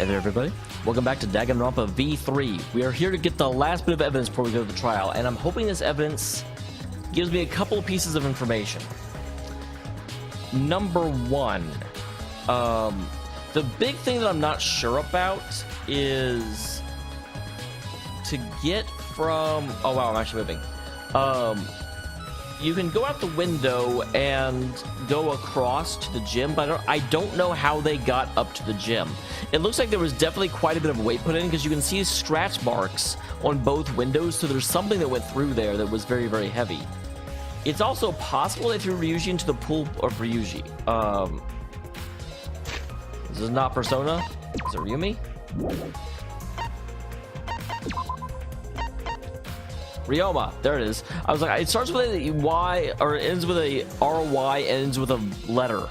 Hey there, everybody. Welcome back to Danganronpa V3. We are here to get the last bit of evidence before we go to the trial, and I'm hoping this evidence gives me a couple of pieces of information. Number one, the big thing that I'm not sure about is to get from... Oh, wow, I'm actually moving. You can go out the window and go across to the gym, but I don't know how they got up to the gym. It looks like there was definitely quite a bit of weight put in because you can see scratch marks on both windows, so there's something that went through there that was very, very heavy. It's also possible they threw Ryuji into the pool, or Ryuji. This is not Persona. Is it Ryumi? Ryoma, there it is. I was like, it starts with a Y, or it ends with a RY, ends with a letter.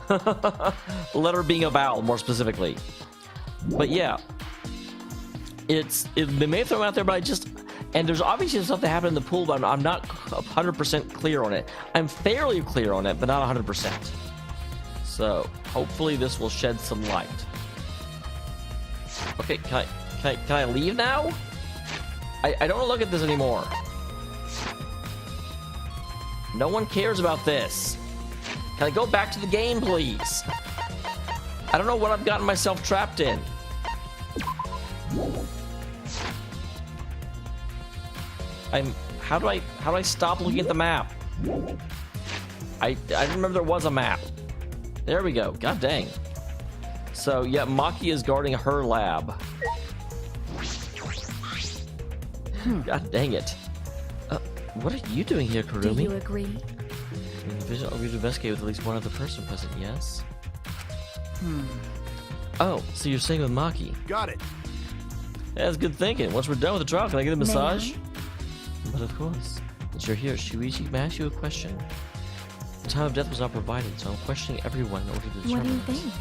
The letter being a vowel, more specifically. But yeah, they may have thrown out there, but and there's obviously stuff that happened in the pool, but I'm not 100% clear on it. I'm fairly clear on it, but not 100%. So hopefully this will shed some light. Okay, can I leave now? I don't want to look at this anymore. No one cares about this. Can I go back to the game, please? I don't know what I've gotten myself trapped in. How do I stop looking at the map? I didn't remember there was a map. There we go. God dang. So yeah, Maki is guarding her lab. God dang it. What are you doing here, Kurumi? Do you agree? In the division, we would investigate with at least one other person present, yes? Oh, so you're staying with Maki. Got it. Yeah, that's good thinking. Once we're done with the trial, can I get a massage? I? But of course. Since you're here, Shuichi, may I ask you a question? The time of death was not provided, so I'm questioning everyone in order to determine What do you this. think?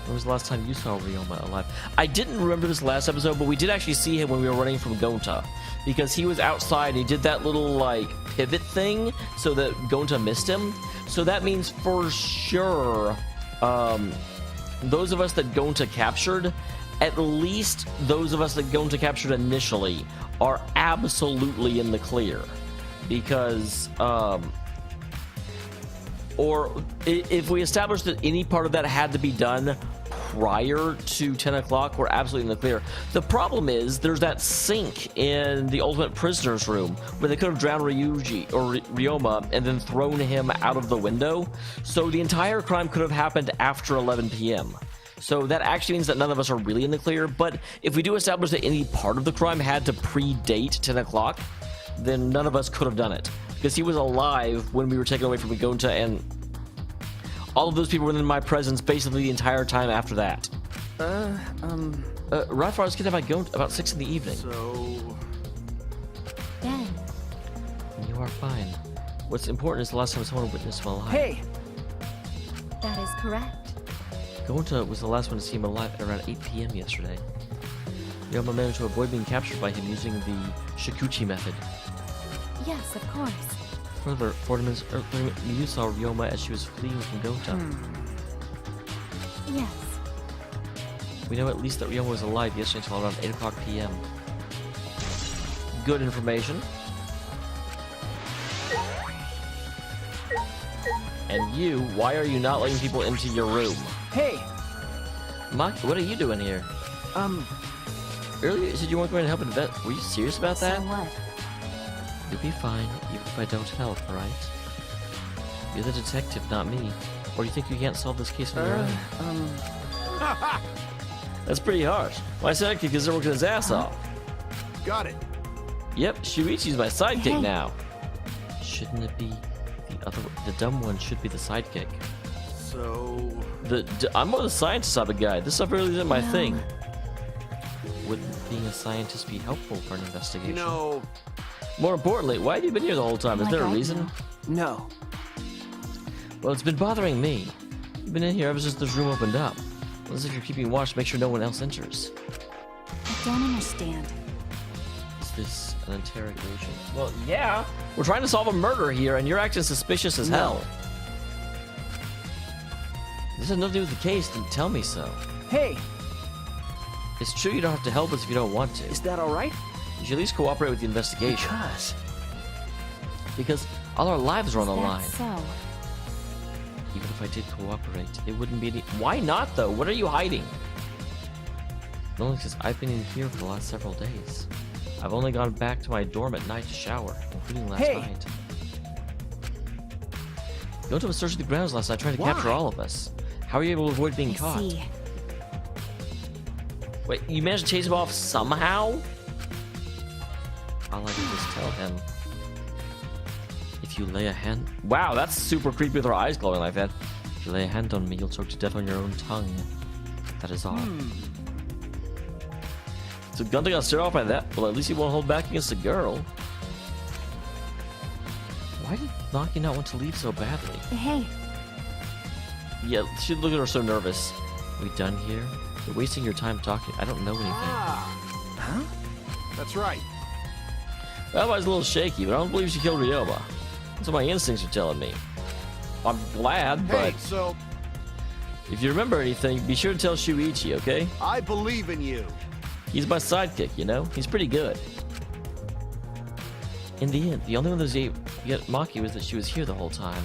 When was the last time you saw Ryoma alive? I didn't remember this last episode, but we did actually see him when we were running from Gonta. Because he was outside and he did that little, like, pivot thing so that Gonta missed him. So that means for sure, those of us that Gonta captured, at least those of us that Gonta captured initially, are absolutely in the clear. Because, or if we establish that any part of that had to be done prior to 10 o'clock, we're absolutely in the clear. The problem is there's that sink in the Ultimate Prisoner's room where they could have drowned Ryuji or Ryoma and then thrown him out of the window. So the entire crime could have happened after 11 p.m. So that actually means that none of us are really in the clear. But if we do establish that any part of the crime had to predate 10 o'clock, then none of us could have done it. Because he was alive when we were taken away from Gonta, and all of those people were in my presence basically the entire time after that. Right I was kidnapped by Gonta about 6 in the evening. So... Ben. You are fine. What's important is the last time someone witnessed him alive. Hey! That is correct. Gonta was the last one to see him alive at around 8 p.m. yesterday. Ryoma managed to avoid being captured by him using the Shikuchi method. Yes, of course. Further, 40 minutes earlier, you saw Ryoma as she was fleeing from Gonta. Yes. We know at least that Ryoma was alive yesterday until around 8 o'clock p.m. Good information. And you, why are you not letting people into your room? Hey! Maki, what are you doing here? Earlier you said you weren't going to help invest. Were you serious about that? So what? You'll be fine, even if I don't help, right? You're the detective, not me. Or do you think you can't solve this case on your own? That's pretty harsh. My sidekick is working his ass off. Got it. Yep, Shuichi's my sidekick Hey. now. Shouldn't it be the dumb one should be the sidekick. So... I'm more the scientist type of guy. This stuff really isn't my Well. thing. Wouldn't being a scientist be helpful for an investigation? You know... More importantly, why have you been here the whole time? Is Like there a I reason? know. No. Well, it's been bothering me. You've been in here ever since this room opened up. As if you're keeping watch to make sure no one else enters. I don't understand. Is this an interrogation? Well, yeah. We're trying to solve a murder here, and you're acting suspicious as hell. This has nothing to do with the case, then tell me so. Hey! It's true you don't have to help us if you don't want to. Is that alright? You should at least cooperate with the investigation. Because all our lives are on the line. So, Even if I did cooperate, it wouldn't be any... Why not, though? What are you hiding? Only because I've been in here for the last several days. I've only gone back to my dorm at night to shower, including last night. You went to a search of the grounds last night trying to capture all of us. How are you able to avoid being caught? see. Wait, you managed to chase him off somehow? All I did was tell him. If you lay a hand... Wow, that's super creepy with her eyes glowing like that. If you lay a hand on me, you'll choke to death on your own tongue. That is all. So Gunther got scared off by that. Well, at least he won't hold back against the girl. Why did Maki not want to leave so badly? Hey, Yeah, she look at her so nervous. Are we done here? You're wasting your time talking. I don't know anything. Huh? That's right. That was a little shaky, but I don't believe she killed Ryoba. That's what my instincts are telling me. I'm glad, but Hey, so if you remember anything, be sure to tell Shuichi, okay? I believe in you. He's my sidekick, you know? He's pretty good. In the end, the only one that was able to get Maki was that she was here the whole time.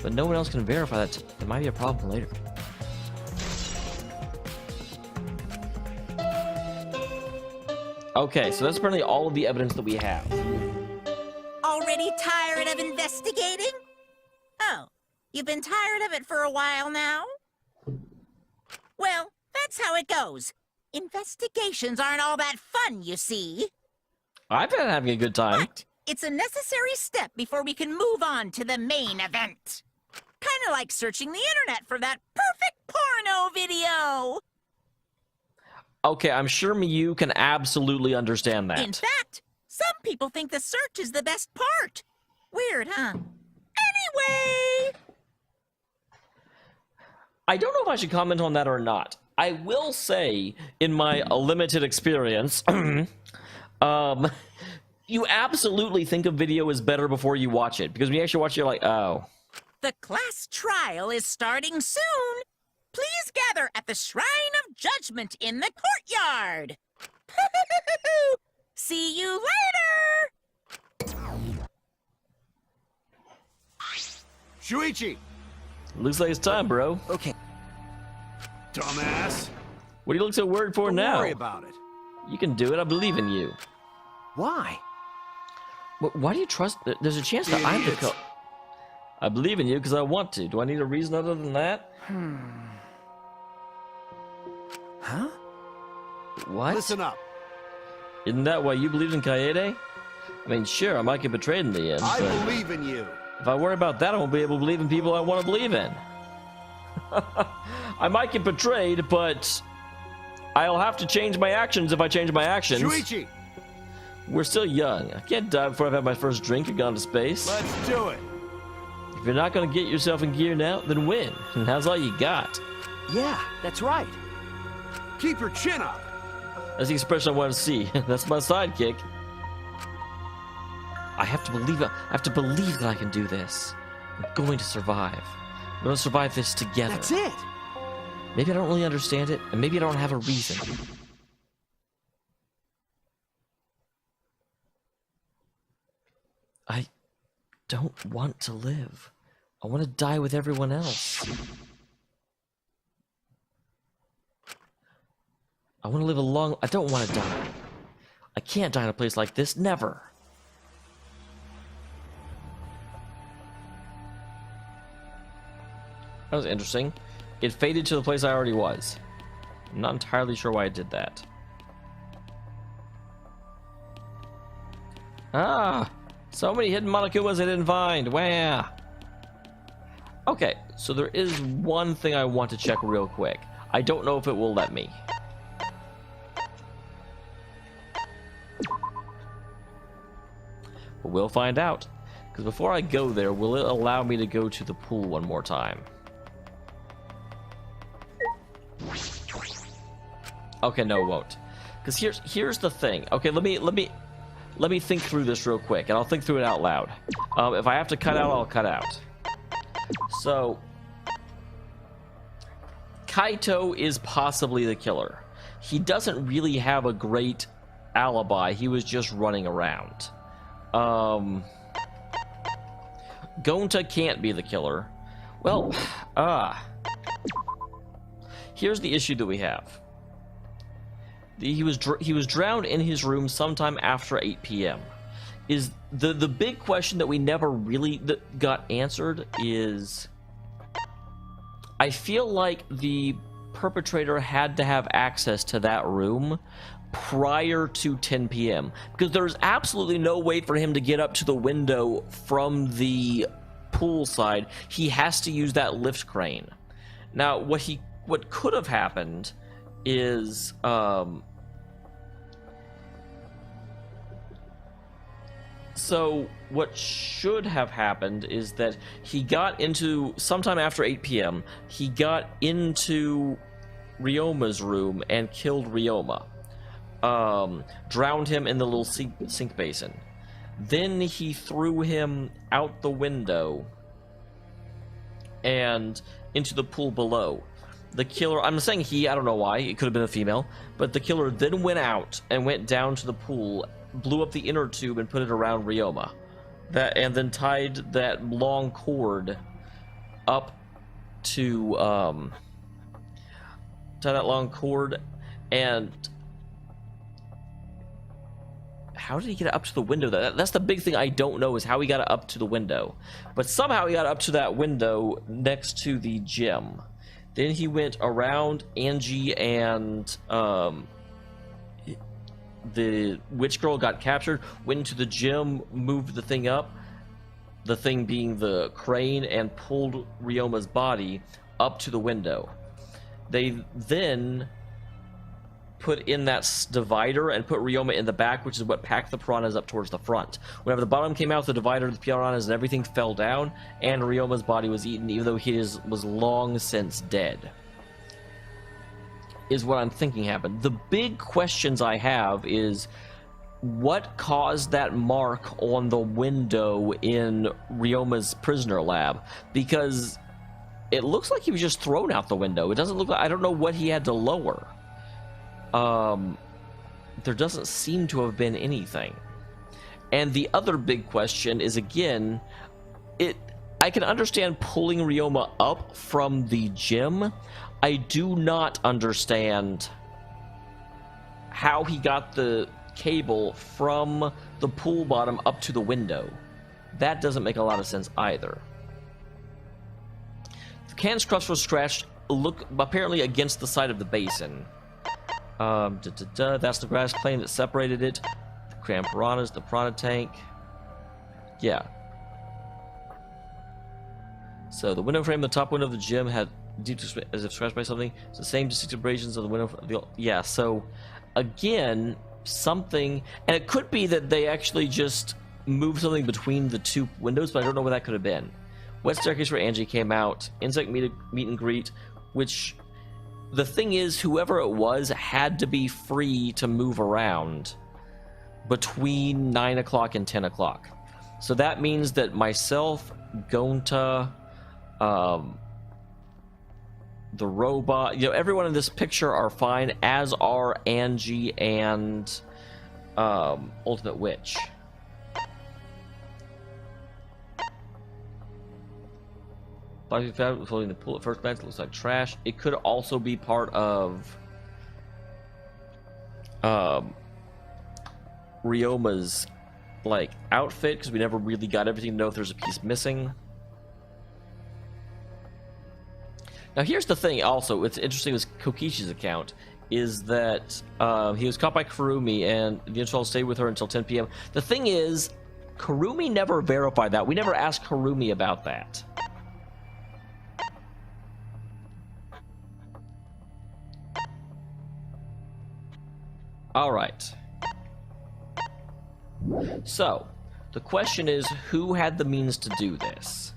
But no one else can verify that. It might be a problem later. Okay, so that's apparently all of the evidence that we have. Already tired of investigating? Oh, you've been tired of it for a while now? Well, that's how it goes. Investigations aren't all that fun, you see. I've been having a good time. But it's a necessary step before we can move on to the main event. Kind of like searching the internet for that perfect porno video. Okay, I'm sure Miyu can absolutely understand that. In fact, some people think the search is the best part. Weird, huh? Anyway! I don't know if I should comment on that or not. I will say, in my limited experience, you absolutely think a video is better before you watch it. Because when you actually watch it, you're like, oh. The class trial is starting soon. Please gather at the Shrine of Judgment in the courtyard. See you later! Shuichi! Looks like it's time, bro. Okay. Dumbass. What do you look so worried for Don't now? worry about it. You can do it. I believe in you. Why? Why do you trust? There's a chance that I'm the Idiot. I believe in you because I want to. Do I need a reason other than that? Huh? What? Listen up. Isn't that why you believed in Kaede? I mean, sure, I might get betrayed in the end, I but believe in you. if I worry about that, I won't be able to believe in people I want to believe in. I might get betrayed, but I'll have to change my actions if I change my actions. Shuichi, We're still young. I can't die before I've had my first drink and gone to space. let's do it. If you're not going to get yourself in gear now, then win. And that's all you got. Yeah, that's right. Keep your chin up. That's the expression I want to see. That's my sidekick. I have to believe it. I have to believe that I can do this. I'm going to survive. We're going to survive this together. That's it. Maybe I don't really understand it, and maybe I don't have a reason. I don't want to live. I want to die with everyone else. I want to live a long... I don't want to die. I can't die in a place like this. Never. That was interesting. It faded to the place I already was. I'm not entirely sure why I did that. Ah! So many hidden Monokumas I didn't find. Wow. Okay, so there is one thing I want to check real quick. I don't know if it will let me. But we'll find out. Because before I go there, will it allow me to go to the pool one more time? Okay, no, it won't. Because here's the thing. Okay, let me think through this real quick, and I'll think through it out loud. If I have to cut out, I'll cut out. So, Kaito is possibly the killer. he doesn't really have a great alibi. He was just running around. Gonta can't be the killer. Well, here's the issue that we have. He was drowned in his room sometime after 8 p.m. Is the big question that we never really got answered is, I feel like the perpetrator had to have access to that room prior to 10 p.m. because there's absolutely no way for him to get up to the window from the pool side. He has to use that lift crane. Now, what could have happened is so what should have happened is that he got into, sometime after 8 p.m., he got into Ryoma's room and killed Ryoma. Drowned him in the little sink basin. Then he threw him out the window and into the pool below. The killer, I'm saying he, I don't know why, it could have been a female, but the killer then went out and went down to the pool, blew up the inner tube and put it around Ryoma. And then tied that long cord up to, and how did he get up to the window? That's the big thing I don't know, is how he got up to the window. But somehow he got up to that window next to the gym. Then he went around Angie and the witch girl got captured, went into the gym, moved the thing up, the thing being the crane, and pulled Ryoma's body up to the window. They then put in that divider and put Ryoma in the back, which is what packed the piranhas up towards the front. Whenever the bottom came out, the divider, the piranhas, and everything fell down, and Ryoma's body was eaten, even though he was long since dead. Is what I'm thinking happened. The big questions I have is, what caused that mark on the window in Ryoma's prisoner lab? Because it looks like he was just thrown out the window. It doesn't look like, I don't know what he had to lower. There doesn't seem to have been anything. And the other big question is, again, I can understand pulling Ryoma up from the gym. I do not understand how he got the cable from the pool bottom up to the window. That doesn't make a lot of sense either. The can's crust was scratched, apparently against the side of the basin. That's the grass plane that separated it. The cramped piranhas, the piranha tank. Yeah. So the window frame, the top window of the gym had deep as if scratched by something. It's the same distinct abrasions of the window. Yeah. So again, something, and it could be that they actually just moved something between the two windows, but I don't know what that could have been. Wet staircase where Angie came out. Insect meet and greet, which. The thing is, whoever it was had to be free to move around between 9 o'clock and 10 o'clock. So that means that myself, Gonta, the robot, everyone in this picture are fine, as are Angie and Ultimate Witch. Plastic fabric floating in the pool at first glance looks like trash. It could also be part of Ryoma's outfit, because we never really got everything to know if there's a piece missing. Now here's the thing also, it's interesting with Kokichi's account, is that he was caught by Kurumi and the install stayed with her until 10 p.m. The thing is, Kurumi never verified that. We never asked Kurumi about that. All right. So, the question is, who had the means to do this?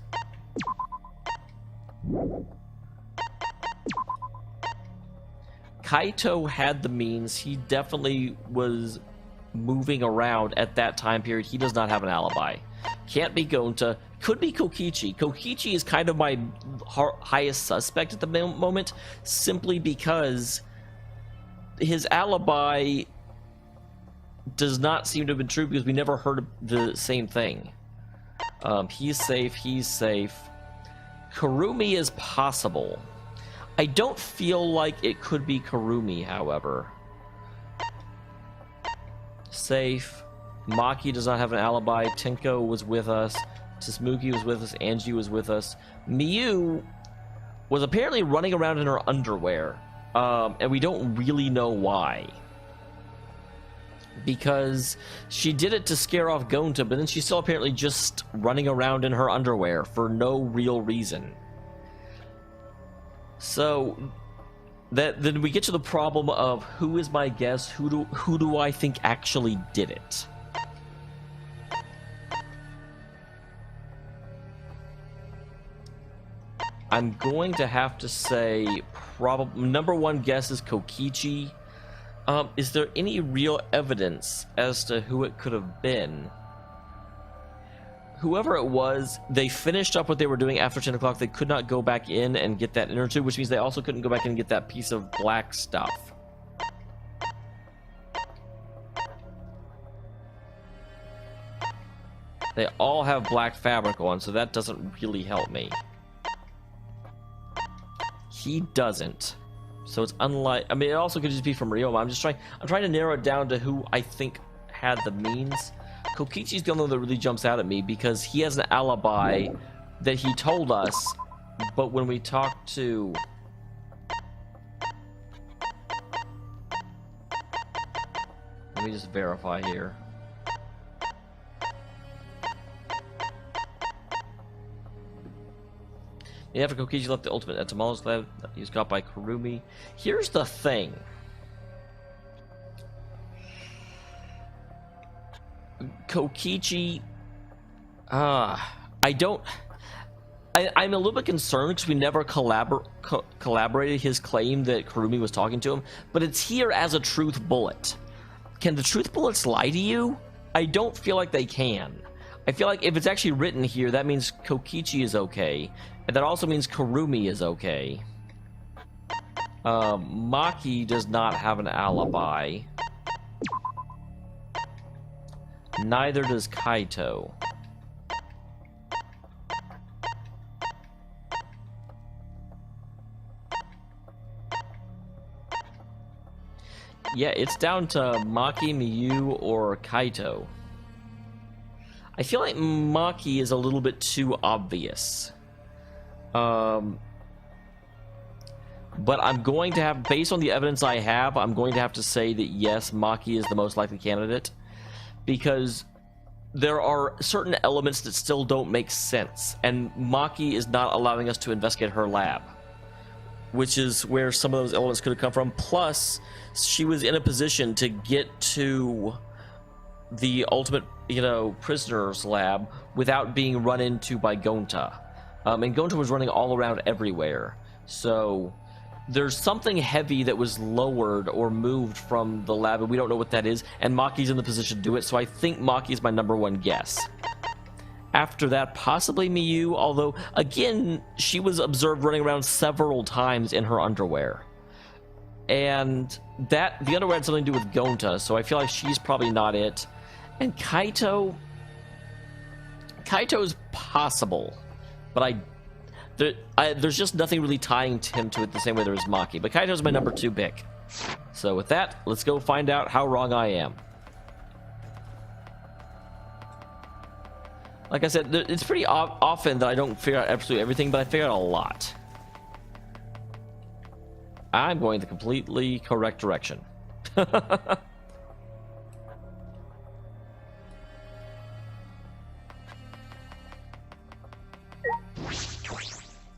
Kaito had the means. He definitely was moving around at that time period. He does not have an alibi. Can't be Gonta. Could be Kokichi. Kokichi is kind of my highest suspect at the moment, simply because his alibi does not seem to have been true because we never heard the same thing. He's safe. He's safe. Kurumi is possible. I don't feel like it could be Kurumi, however. Safe. Maki does not have an alibi. Tenko was with us. Tsumuki was with us. Angie was with us. Miyu was apparently running around in her underwear. And we don't really know why. Because she did it to scare off Gonta, but then she's still apparently just running around in her underwear for no real reason. So then we get to the problem of who is my guess, who do I think actually did it? I'm going to have to say probably number one guess is Kokichi. Is there any real evidence as to who it could have been? Whoever it was, they finished up what they were doing after 10 o'clock. They could not go back in and get that inner tube, which means they also couldn't go back in and get that piece of black stuff. They all have black fabric on, so that doesn't really help me. He doesn't. So it's unlike, I mean, it also could just be from Ryoma. I'm trying to narrow it down to who I think had the means. Kokichi's the only one that really jumps out at me because he has an alibi that he told us, but when we talked to... Let me just verify here. After Kokichi left the ultimate at Dameol's lab, he was caught by Kurumi. Here's the thing. Kokichi, I'm a little bit concerned because we never collaborated his claim that Kurumi was talking to him, but it's here as a truth bullet. Can the truth bullets lie to you? I don't feel like they can. I feel like if it's actually written here, that means Kokichi is okay. And that also means Kurumi is okay. Maki does not have an alibi. Neither does Kaito. Yeah, it's down to Maki, Miyu, or Kaito. I feel like Maki is a little bit too obvious. But I'm going to have, based on the evidence I have, I'm going to have to say that yes, Maki is the most likely candidate. Because there are certain elements that still don't make sense. And Maki is not allowing us to investigate her lab. Which is where some of those elements could have come from. Plus, she was in a position to get to the ultimate, prisoner's lab without being run into by Gonta. And Gonta was running all around everywhere. So there's something heavy that was lowered or moved from the lab, and we don't know what that is. And Maki's in the position to do it, so I think Maki is my number one guess. After that, possibly Miyu, although, again, she was observed running around several times in her underwear. And the underwear had something to do with Gonta, so I feel like she's probably not it. And Kaito's possible, but there's just nothing really tying him to it the same way there is Maki. But Kaito's my number 2 pick. So with that, let's go find out how wrong I am. Like I said, it's pretty often that I don't figure out absolutely everything, but I figure out a lot. I'm going the completely correct direction. The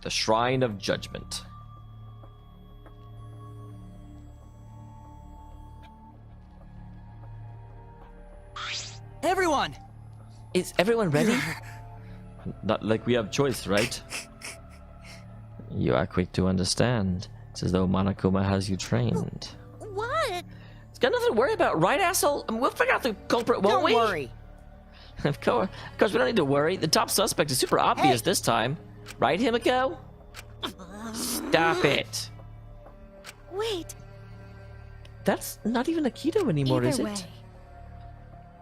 Shrine of Judgment. Everyone! Is everyone ready? Not like we have choice, right? You are quick to understand. It's as though Monokuma has you trained. What? It's got nothing to worry about, right, asshole? I mean, we'll figure out the culprit, won't we? Don't worry. Of course, we don't need to worry. The top suspect is super obvious this time. Right, Himiko? Stop it. Wait. That's not even Akito anymore, is Either it? way,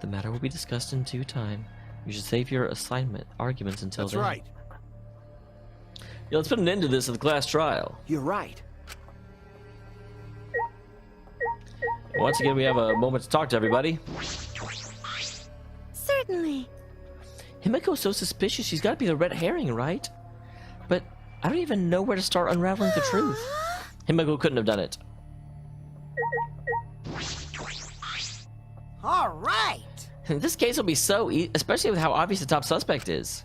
The matter will be discussed in due time. You should save your arguments until That's then. right. Yeah, let's put an end to this at the class trial. You're right. Once again, we have a moment to talk to everybody. certainly. Himiko's so suspicious. She's got to be the red herring, right? But I don't even know where to start unraveling the truth. Himiko couldn't have done it. All right. This case will be so easy, especially with how obvious the top suspect is.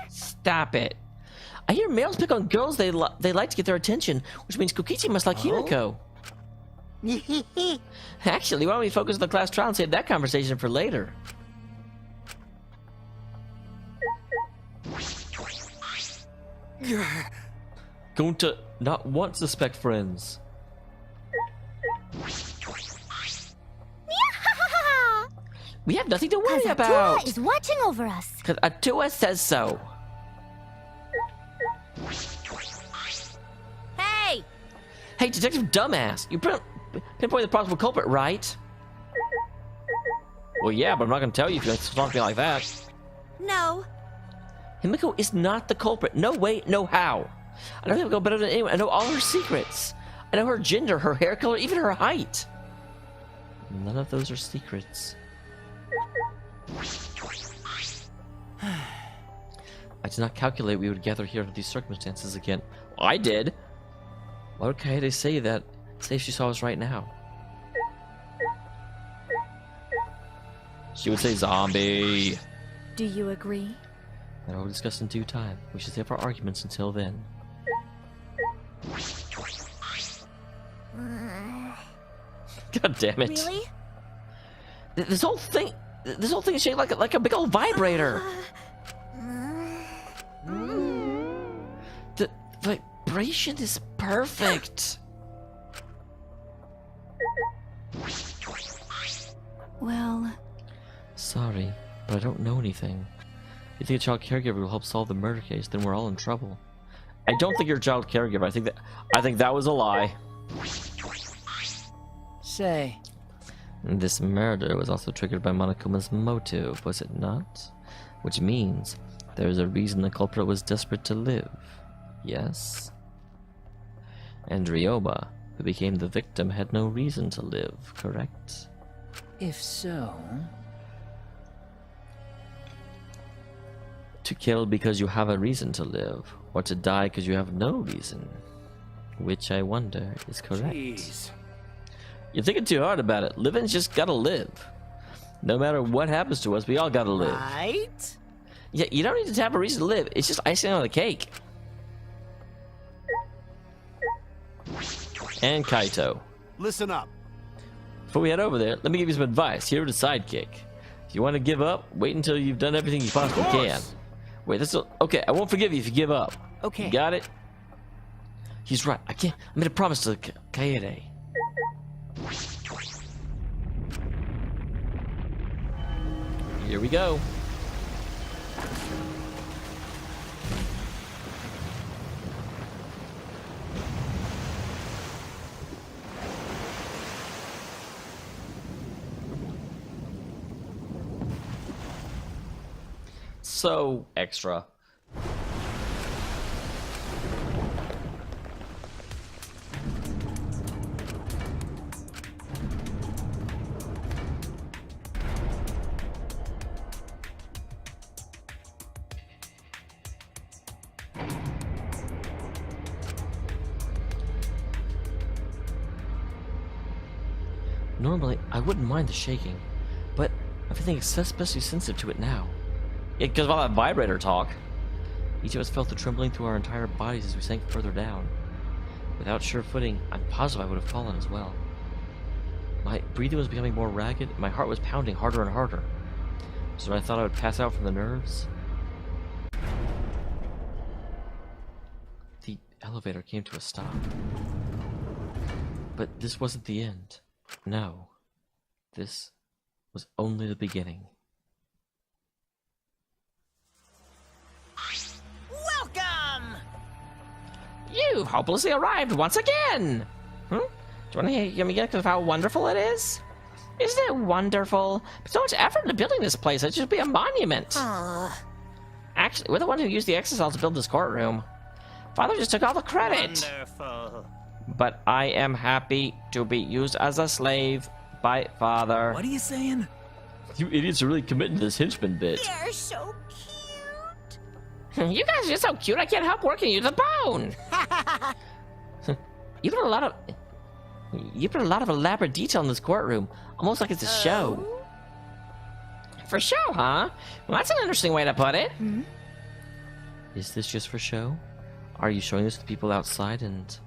Stop it. I hear males pick on girls they like to get their attention, which means Kokichi must like Himiko. Actually, why don't we focus on the class trial and save that conversation for later? Going to not want suspect friends. We have nothing to worry about. is watching over us. Because Atua says so. Hey, Hey, Detective Dumbass, you pinpoint the possible culprit, right? Well, yeah, but I'm not going to tell you if you talk to me like that. No. Himiko is not the culprit. No way, no how. I know Himiko better than anyone. I know all her secrets. I know her gender, her hair color, even her height. None of those are secrets. I did not calculate we would gather here under these circumstances again. Well, I did. Why would Kaede say that? Say if she saw us right now. She would say zombie. Do you agree? That will discuss in due time. We should save our arguments until then. God damn it. Really? This whole thing is shaped like a big old vibrator. The vibration is perfect. Well, Sorry, but I don't know anything. You think a child caregiver will help solve the murder case, then we're all in trouble. I don't think you're a child caregiver. I think that was a lie. Say, This murder was also triggered by Monokuma's motive, was it not? Which means there's a reason the culprit was desperate to live. Yes? And Ryoma, who became the victim, had no reason to live, correct? if so... To kill because you have a reason to live, or to die because you have no reason. Which, I wonder, is correct. Jeez. You're thinking too hard about it. Living's just gotta live. No matter what happens to us, we all gotta live. right? Yeah, you don't need to have a reason to live. It's just icing on the cake. And Kaito. Listen up. Before we head over there, let me give you some advice. Here to sidekick. If you want to give up, wait until you've done everything you possibly can. Wait, this is okay. I won't forgive you if you give up. Okay. You got it? He's right. I made a promise to Kaede. Here we go. So extra. Normally, I wouldn't mind the shaking, but I'm feeling especially sensitive to it now. Yeah, because of all that vibrator talk. Each of us felt the trembling through our entire bodies as we sank further down. Without sure footing, I'm positive I would have fallen as well. My breathing was becoming more ragged, and my heart was pounding harder and harder. So I thought I would pass out from the nerves. The elevator came to a stop. But this wasn't the end. No. This was only the beginning. Welcome! You've hopelessly arrived once again! you want to hear me get of how wonderful it is? Isn't it wonderful? There's so much effort into building this place. It should be a monument. Actually, we're the one who used the exercise to build this courtroom. Father just took all the credit. Wonderful. But I am happy to be used as a slave by Father. What are you saying? You idiots are really committing to this henchman bit. You're so cute. You guys are so cute, I can't help working you to the bone. You put a lot of elaborate detail in this courtroom, almost like it's a show. For show, huh? Well, that's an interesting way to put it. Is this just for show? Are you showing this to people outside and...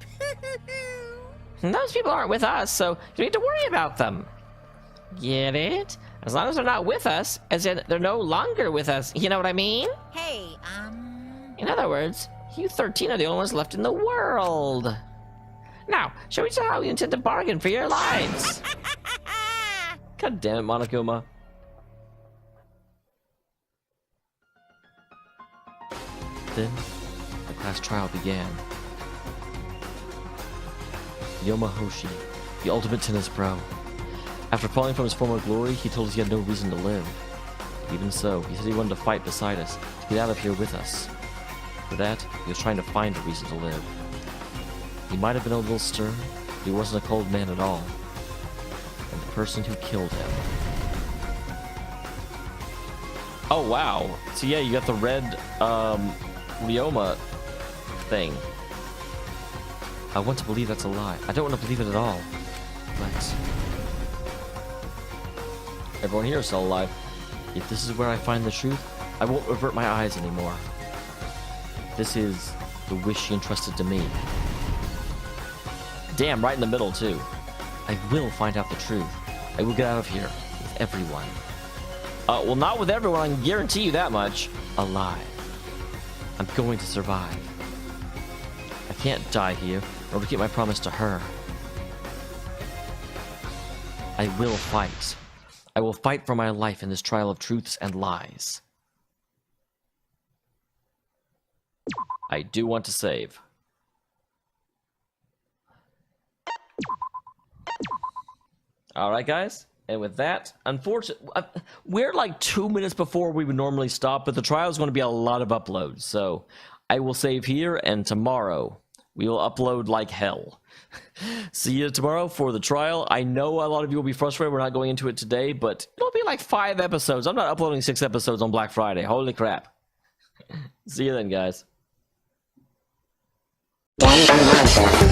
Those people aren't with us, so you don't need to worry about them. Get it? As long as they're not with us, as in they're no longer with us, you know what I mean? Hey, In other words, you 13 are the only ones left in the world. Now, show me how you intend to bargain for your lives. God damn it, Monokuma. Then, the class trial began. Yoma Hoshi, the ultimate tennis pro. After falling from his former glory, he told us he had no reason to live. Even so, he said he wanted to fight beside us, to get out of here with us. For that, he was trying to find a reason to live. He might have been a little stern, but he wasn't a cold man at all. And the person who killed him... Oh, wow. So yeah, you got the red, Ryoma thing. I want to believe that's a lie. I don't want to believe it at all. But... everyone here is still alive. If this is where I find the truth, I won't avert my eyes anymore. This is the wish she entrusted to me. Damn, right in the middle, too. I will find out the truth. I will get out of here with everyone. Well, not with everyone, I can guarantee you that much. Alive. I'm going to survive. I can't die here, or to keep my promise to her. I will fight. I will fight for my life in this trial of truths and lies. I do want to save. Alright, guys. And with that, unfortunately, we're like 2 minutes before we would normally stop, but the trial is going to be a lot of uploads. So I will save here, and tomorrow we will upload like hell. See you tomorrow for the trial. I know a lot of you will be frustrated we're not going into it today, but it'll be like 5 episodes. I'm not uploading 6 episodes on Black Friday. Holy crap. See you then, guys. Danganronpa.